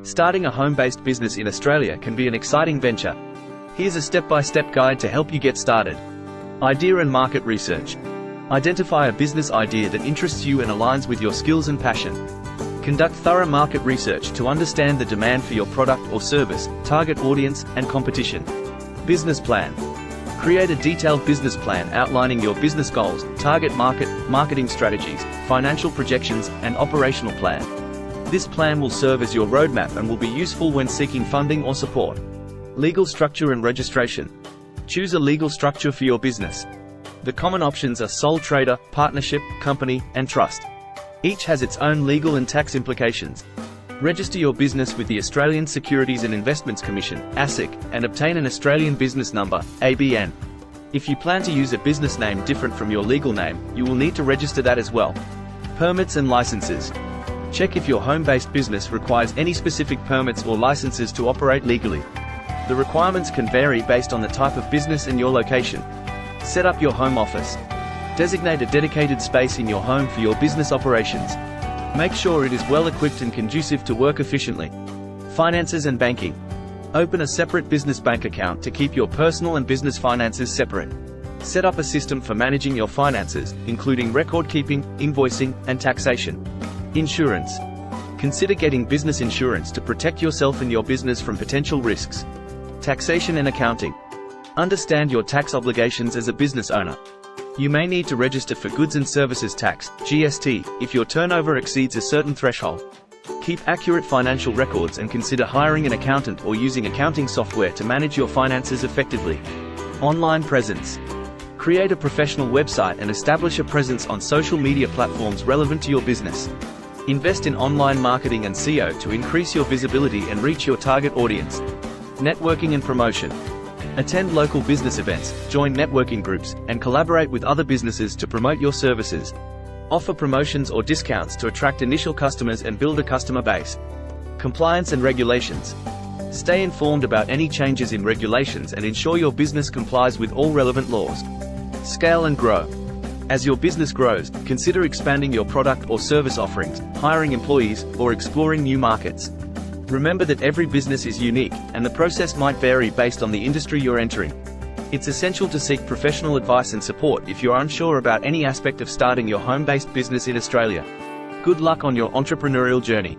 Starting a home-based business in Australia can be an exciting venture. Here's a step-by-step guide to help you get started. Idea and market research. Identify a business idea that interests you and aligns with your skills and passion. Conduct thorough market research to understand the demand for your product or service, target audience, and competition. Business plan. Create a detailed business plan outlining your business goals, target market, marketing strategies, financial projections, and operational plan. This plan will serve as your roadmap and will be useful when seeking funding or support. Legal structure and registration. Choose a legal structure for your business. The common options are sole trader, partnership, company, and trust. Each has its own legal and tax implications. Register your business with the Australian Securities and Investments Commission, ASIC, and obtain an Australian business number, ABN. If you plan to use a business name different from your legal name, you will need to register that as well. Permits and licenses. Check if your home-based business requires any specific permits or licenses to operate legally. The requirements can vary based on the type of business and your location. Set up your home office. Designate a dedicated space in your home for your business operations. Make sure it is well equipped and conducive to work efficiently. Finances and banking. Open a separate business bank account to keep your personal and business finances separate. Set up a system for managing your finances, including record keeping, invoicing, and taxation. Insurance. Consider getting business insurance to protect yourself and your business from potential risks. Taxation and accounting. Understand your tax obligations as a business owner. You may need to register for goods and services tax, GST, if your turnover exceeds a certain threshold. Keep accurate financial records and consider hiring an accountant or using accounting software to manage your finances effectively. Online presence. Create a professional website and establish a presence on social media platforms relevant to your business. Invest in online marketing and SEO to increase your visibility and reach your target audience. Networking and promotion. Attend local business events, join networking groups, and collaborate with other businesses to promote your services. Offer promotions or discounts to attract initial customers and build a customer base. Compliance and regulations. Stay informed about any changes in regulations and ensure your business complies with all relevant laws. Scale and grow. As your business grows, consider expanding your product or service offerings, hiring employees, or exploring new markets. Remember that every business is unique, and the process might vary based on the industry you're entering. It's essential to seek professional advice and support if you're unsure about any aspect of starting your home-based business in Australia. Good luck on your entrepreneurial journey.